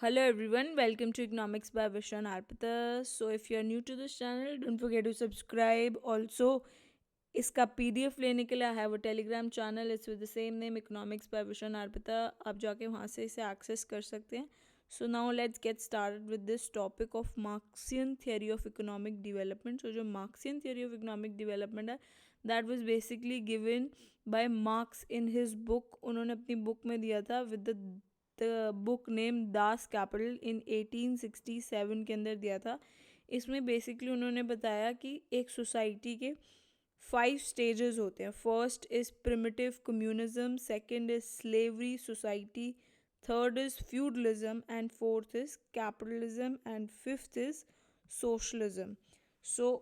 Hello everyone, welcome to Economics by Vishan Arpita. So if you are new to this channel, don't forget to subscribe. Also, इसका PDF लेने के लिए I have a Telegram channel it's with the same name economics by Vishan Arpita. आप जाके वहाँ से इसे access कर सकते हैं. So now let's get started with this topic of Marxian theory of economic development. So जो Marxian theory of economic development है that was basically given by Marx in his book. उन्होंने अपनी बुक में दिया था with the book name Das capital in 1867 के अंदर दिया था. इसमें बेसिकली उन्होंने बताया कि एक सोसाइटी के 5 स्टेजेस होते हैं. First is primitive communism, second is slavery society, third is feudalism and fourth is capitalism and fifth is socialism. So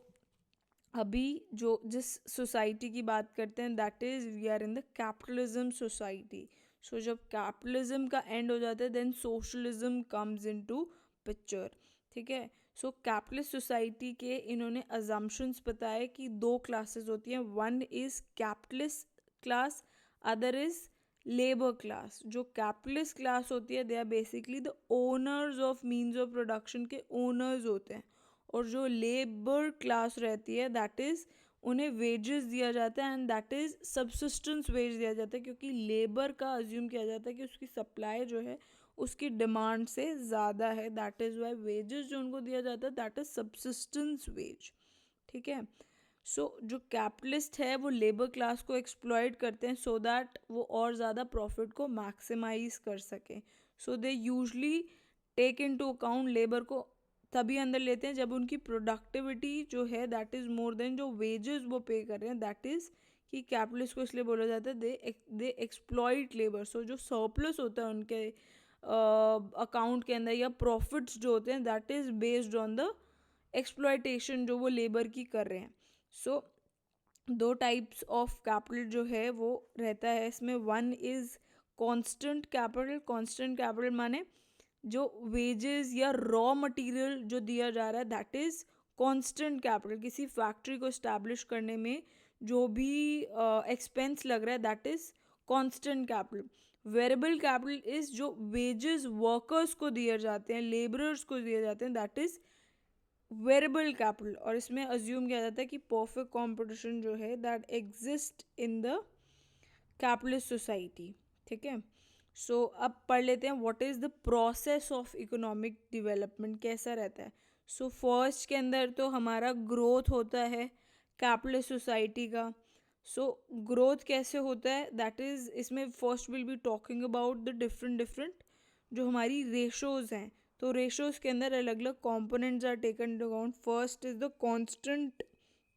अभी जो जिस सोसाइटी की बात करते हैं that is we are in the capitalism society. So जब कैपिटलिज्म का end हो जाता है then socialism comes into picture. ठीक है. सो कैपिटलिस्ट सोसाइटी के इन्होंने अजम्पशंस बताए कि दो क्लासेस होती हैं. One is capitalist class, other is labour class. जो कैपिटलिस्ट क्लास होती है they are basically the owners of means of production के ओनर्स होते हैं. और जो लेबर क्लास रहती है दैट इज़ उन्हें वेजेस दिया जाता है and that is subsistence wage दिया जाता है क्योंकि लेबर का अज्यूम किया जाता है कि उसकी सप्लाई जो है उसकी डिमांड से ज़्यादा है. दैट इज़ वाई वेजेस जो उनको दिया जाता है दैट इज़ सबसिस्टेंस वेज. ठीक है. सो जो कैपिटलिस्ट है वो लेबर क्लास को एक्सप्लॉयट करते हैं सो दैट वो और ज़्यादा प्रॉफिट को मैक्सिमाइज कर सकें. So they usually take into account labour को तभी अंदर लेते हैं जब उनकी प्रोडक्टिविटी जो है दैट इज़ मोर देन जो वेजेस वो पे कर रहे हैं. दैट इज़ कि कैपिटलिस्ट को इसलिए बोला जाता है दे एक्सप्लॉइट लेबर. सो जो सरप्लस होता है उनके अकाउंट के अंदर या प्रॉफिट्स जो होते हैं that is based on the exploitation जो वो लेबर की कर रहे हैं. सो दो टाइप्स ऑफ कैपिटल जो है वो रहता है इसमें. One is constant capital. Constant capital माने जो वेजेस या रॉ मटेरियल जो दिया जा रहा है दैट इज़ कांस्टेंट कैपिटल. किसी फैक्ट्री को इस्टेब्लिश करने में जो भी एक्सपेंस लग रहा है that is constant capital. Variable capital is जो वेजेस वर्कर्स को दिए जाते हैं, लेबरर्स को दिए जाते हैं दैट इज़ वेरिएबल कैपिटल. और इसमें अज्यूम किया जाता है कि परफेक्ट कंपटीशन जो है that exist in the capitalist society. ठीक है. सो अब पढ़ लेते हैं what is the process of economic development कैसा रहता है. सो फर्स्ट के अंदर तो हमारा ग्रोथ होता है कैपिटलिस्ट सोसाइटी का. सो ग्रोथ कैसे होता है दैट इज़ इसमें first will be talking about the different different जो हमारी रेशोज़ हैं. तो रेशोज़ के अंदर अलग अलग components are taken into account. First is the constant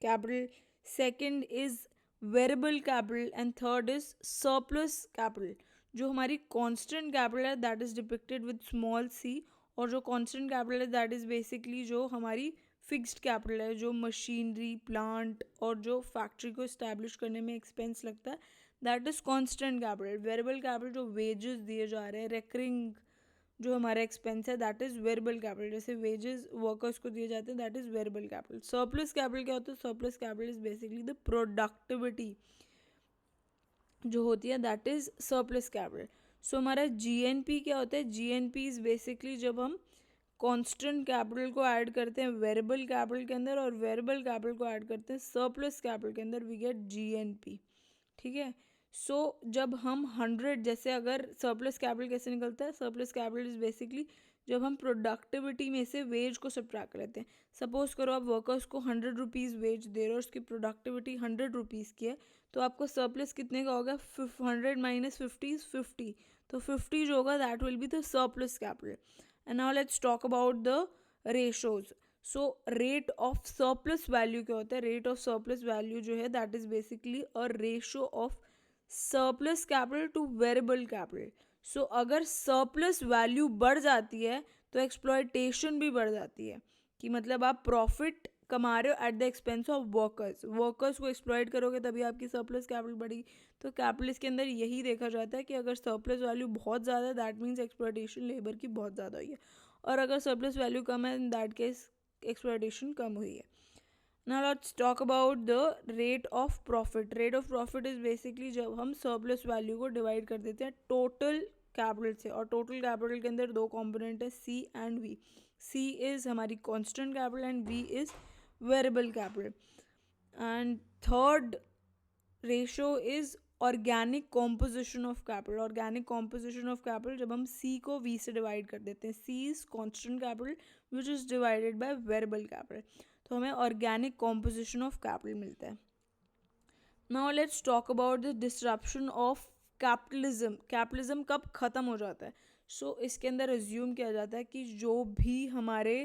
capital, second is variable capital and third is surplus capital. जो हमारी कांस्टेंट कैपिटल है that is depicted with small C. और जो कांस्टेंट कैपिटल है दैट इज़ बेसिकली जो हमारी fixed capital है जो मशीनरी प्लांट और जो फैक्ट्री को इस्टेब्लिश करने में एक्सपेंस लगता है that is constant capital. Variable capital जो वेजेस दिए जा रहे हैं रेकरिंग जो हमारा एक्सपेंस है दैट इज़ वेरिएबल कैपिटल. जैसे वेजेस वर्कर्स को दिए जाते हैं that is variable capital. Surplus capital क्या होता है? Surplus capital is basically the productivity जो होती है दैट इज़ सरप्लस कैपिटल. सो हमारा जीएनपी क्या होता है? जीएनपी इज़ बेसिकली जब हम कांस्टेंट कैपिटल को ऐड करते हैं वेरिएबल कैपिटल के अंदर और वेरिएबल कैपिटल को ऐड करते हैं सरप्लस कैपिटल के अंदर वी गेट जीएनपी. ठीक है. सो जब हम 100 जैसे अगर सरप्लस कैपिटल कैसे निकलता है? सरप्लस कैपिटल इज़ बेसिकली जब हम प्रोडक्टिविटी में से वेज को सब्ट्रैक्ट लेते हैं. सपोज करो आप वर्कर्स को 100 रुपीज़ वेज दे रहे हो, उसकी प्रोडक्टिविटी 100 रुपीज़ की है, तो आपको सरप्लस कितने का होगा? 100 माइनस 50 इज़ 50. तो 50 जो होगा that will be the surplus capital. And now let's talk about the ratios. So rate of surplus value क्या होता है? रेट ऑफ सरप्लस वैल्यू जो है that is basically a ratio of surplus capital to variable capital. So अगर surplus value बढ़ जाती है तो एक्सप्लॉयटेशन भी बढ़ जाती है. कि मतलब आप प्रॉफिट कमा रहे हो at the expense of workers. Workers को एक्सप्लॉयट करोगे तभी आपकी सरप्लस कैपिटल बढ़ेगी. तो कैपिटलिस्ट के अंदर यही देखा जाता है कि अगर सरप्लस वैल्यू बहुत ज़्यादा है दैट मीन्स एक्सप्लॉयटेशन लेबर की बहुत ज़्यादा हुई है, और अगर सरप्लस वैल्यू कम है इन दैट केस एक्सप्लॉयटेशन कम हुई है. Now let's talk about the rate of profit. Rate of profit is basically जब हम surplus value को divide कर देते हैं total कैपिटल से, और टोटल कैपिटल के अंदर दो कंपोनेंट है, C and V. C is हमारी constant capital and V is variable capital. And third ratio is organic composition of capital. Organic composition of capital जब हम सी को वी से डिवाइड कर देते हैं, C is constant capital which is divided by variable capital, तो हमें organic composition of capital मिलता है. Now let's talk about the disruption of capitalism. Capitalism कब ख़त्म हो जाता है? सो इसके अंदर एज्यूम किया जाता है कि जो भी हमारे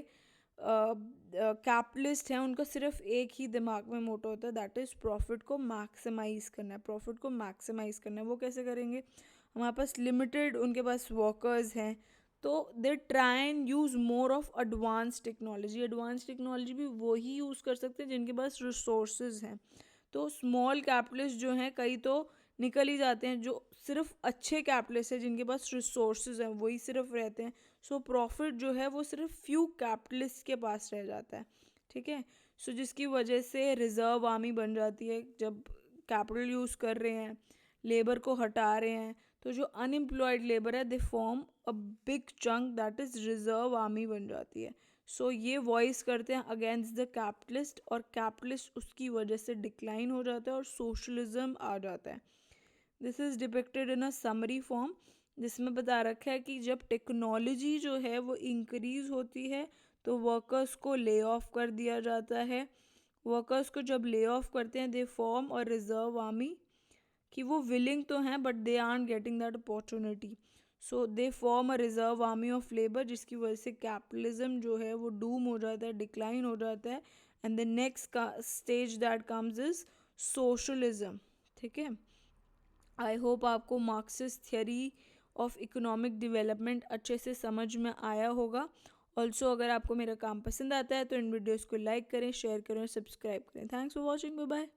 कैपिटलिस्ट हैं उनका सिर्फ एक ही दिमाग में मोटो होता है, दैट इज़ प्रॉफिट को मैक्सिमाइज करना है. प्रॉफिट को मैक्सिमाइज करना है. वो कैसे करेंगे? हमारे पास लिमिटेड उनके पास वर्कर्स हैं, तो they try and use more of advance technology. Advance technology भी वही यूज़ कर सकते हैं जिनके पास रिसोर्सेज हैं. तो स्मॉल कैपिटलिस्ट जो हैं कई तो निकल ही जाते हैं, जो सिर्फ अच्छे कैपिटलिस्ट हैं जिनके पास रिसोर्सेज हैं वही सिर्फ रहते हैं. सो प्रॉफिट जो है वो सिर्फ फ्यू कैपिटलिस्ट के पास रह जाता है. ठीक है. सो जिसकी वजह से रिजर्व आर्मी बन जाती है. जब कैपिटल यूज़ कर रहे हैं, लेबर को हटा रहे हैं, तो जो अनएम्प्लॉयड लेबर है दे form a big chunk, that is reserve army बन जाती है. सो ये वॉइस करते हैं अगेंस्ट द कैपिटलिस्ट, और कैपिटलिस्ट उसकी वजह से डिक्लाइन हो जाता है और सोशलिज्म आ जाता है. This is depicted in a summary form, जिसमें बता रखा है कि जब टेक्नोलॉजी जो है वो इंक्रीज़ होती है तो वर्कर्स को ले ऑफ कर दिया जाता है. वर्कर्स को जब ले ऑफ करते हैं दे फॉर्म और रिजर्व आर्मी, कि वो विलिंग तो हैं but they are getting that opportunity. So they form a reserve army of labour, जिसकी वजह से कैपिटलिज्म जो है वो डूम हो जाता है, डिक्लाइन हो जाता है. And the next stage that comes is socialism. ठीक है. आई होप आपको Marxist theory of economic development अच्छे से समझ में आया होगा. ऑल्सो अगर आपको मेरा काम पसंद आता है तो इन वीडियोज़ को लाइक करें, शेयर करें और सब्सक्राइब करें. Thanks for watching. Bye bye.